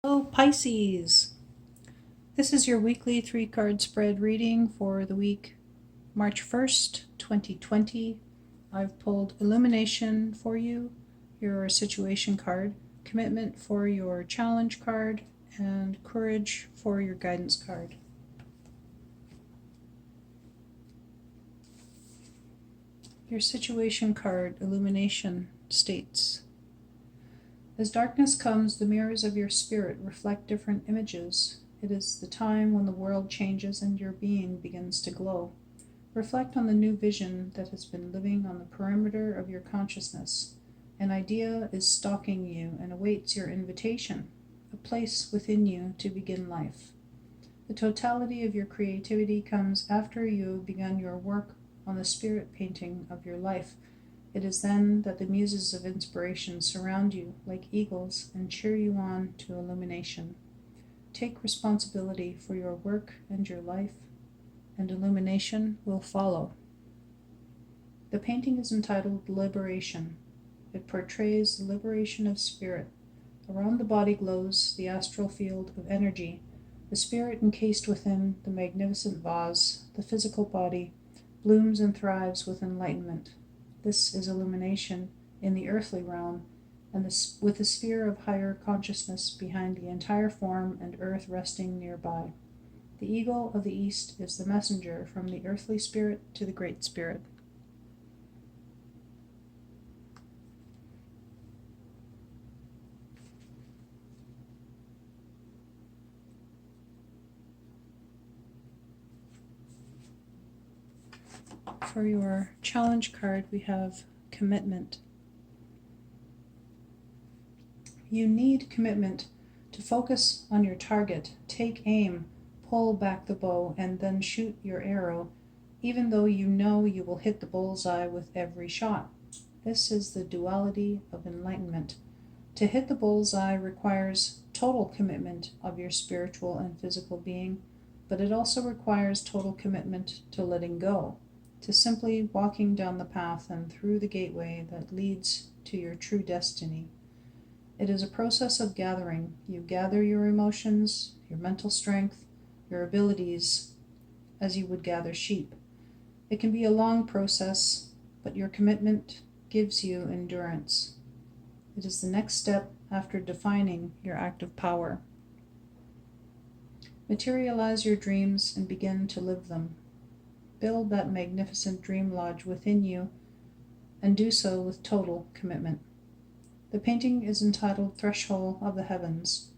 Hello, Pisces. This is your weekly 3-card spread reading for the week March 1st, 2020. I've pulled Illumination for you, your situation card, Commitment for your challenge card, and Courage for your guidance card. Your situation card, Illumination, states, as darkness comes, the mirrors of your spirit reflect different images. It is the time when the world changes and your being begins to glow. Reflect on the new vision that has been living on the perimeter of your consciousness. An idea is stalking you and awaits your invitation, a place within you to begin life. The totality of your creativity comes after you have begun your work on the spirit painting of your life. It is then that the muses of inspiration surround you like eagles and cheer you on to illumination. Take responsibility for your work and your life, and illumination will follow. The painting is entitled Liberation. It portrays the liberation of spirit. Around the body glows the astral field of energy, the spirit encased within the magnificent vase, the physical body, blooms and thrives with enlightenment. This is illumination in the earthly realm, and with the sphere of higher consciousness behind the entire form and earth resting nearby. The eagle of the east is the messenger from the earthly spirit to the great spirit. For your challenge card, we have commitment. You need commitment to focus on your target, take aim, pull back the bow, and then shoot your arrow, even though you know you will hit the bullseye with every shot. This is the duality of enlightenment. To hit the bullseye requires total commitment of your spiritual and physical being, but it also requires total commitment to letting go, to simply walking down the path and through the gateway that leads to your true destiny. It is a process of gathering. You gather your emotions, your mental strength, your abilities, as you would gather sheep. It can be a long process, but your commitment gives you endurance. It is the next step after defining your active power. Materialize your dreams and begin to live them. Build that magnificent dream lodge within you, and do so with total commitment. The painting is entitled Threshold of the Heavens.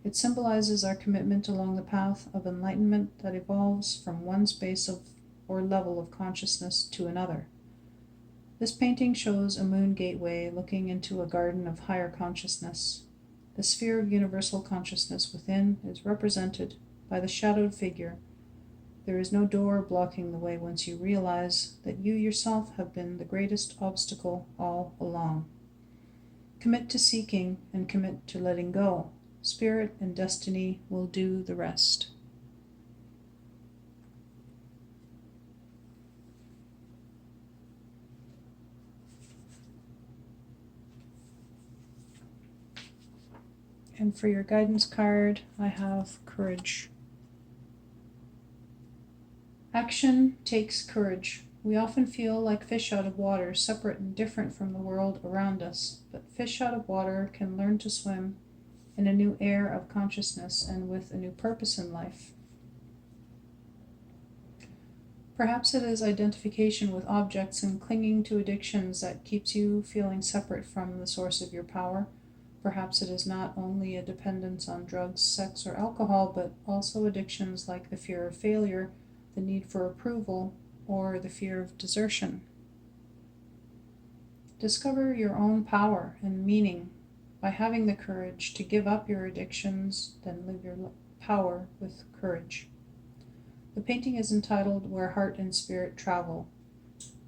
It symbolizes our commitment along the path of enlightenment that evolves from one space of or level of consciousness to another. This painting shows a moon gateway looking into a garden of higher consciousness. The sphere of universal consciousness within is represented by the shadowed figure. There is no door blocking the way once you realize that you yourself have been the greatest obstacle all along. Commit to seeking and commit to letting go. Spirit and destiny will do the rest. And for your guidance card, I have Courage. Action takes courage. We often feel like fish out of water, separate and different from the world around us. But fish out of water can learn to swim in a new air of consciousness and with a new purpose in life. Perhaps it is identification with objects and clinging to addictions that keeps you feeling separate from the source of your power. Perhaps it is not only a dependence on drugs, sex, or alcohol, but also addictions like the fear of failure, the need for approval, or the fear of desertion. Discover your own power and meaning by having the courage to give up your addictions, then live your power with courage. The painting is entitled Where Heart and Spirit Travel.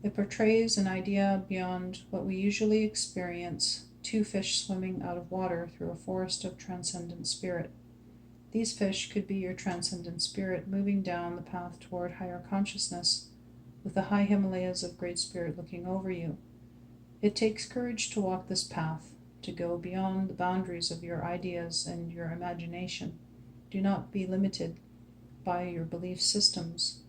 It portrays an idea beyond what we usually experience, two fish swimming out of water through a forest of transcendent spirit. These fish could be your transcendent spirit moving down the path toward higher consciousness, with the high Himalayas of Great Spirit looking over you. It takes courage to walk this path, to go beyond the boundaries of your ideas and your imagination. Do not be limited by your belief systems.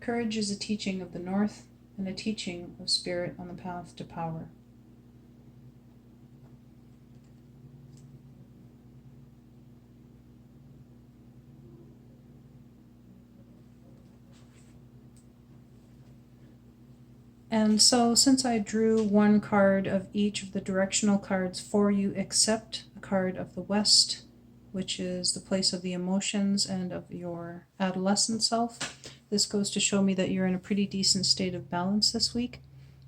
Courage is a teaching of the North and a teaching of spirit on the path to power. And so since I drew one card of each of the directional cards for you, except the card of the West, which is the place of the emotions and of your adolescent self, this goes to show me that you're in a pretty decent state of balance this week,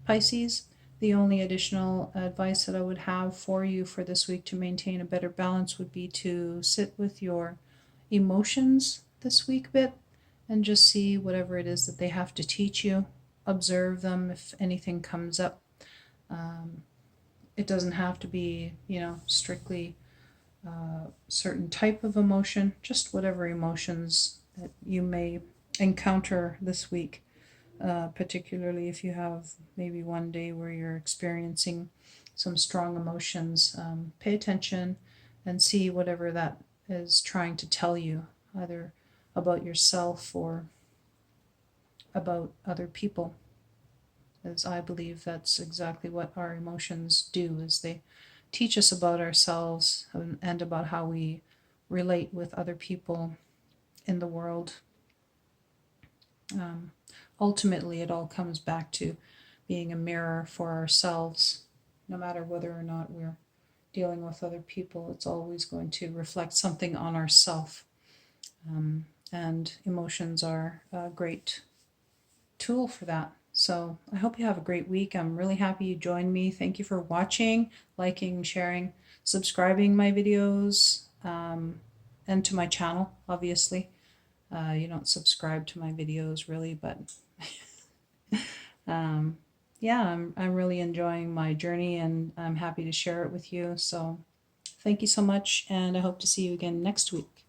Pisces. The only additional advice that I would have for you for this week to maintain a better balance would be to sit with your emotions this week a bit and just see whatever it is that they have to teach you. Observe them if anything comes up. It doesn't have to be, strictly certain type of emotion, just whatever emotions that you may encounter this week, particularly if you have maybe one day where you're experiencing some strong emotions. Pay attention and see whatever that is trying to tell you, either about yourself or about other people, as I believe that's exactly what our emotions do, is they teach us about ourselves and about how we relate with other people in the world. Ultimately, it all comes back to being a mirror for ourselves. No matter whether or not we're dealing with other people, it's always going to reflect something on ourself. And emotions are a great tool for that. So I hope you have a great week. I'm really happy you joined me. Thank you for watching, liking, sharing, subscribing my videos, and to my channel, obviously. You don't subscribe to my videos really, but yeah, I'm really enjoying my journey and I'm happy to share it with you. So thank you so much, and I hope to see you again next week.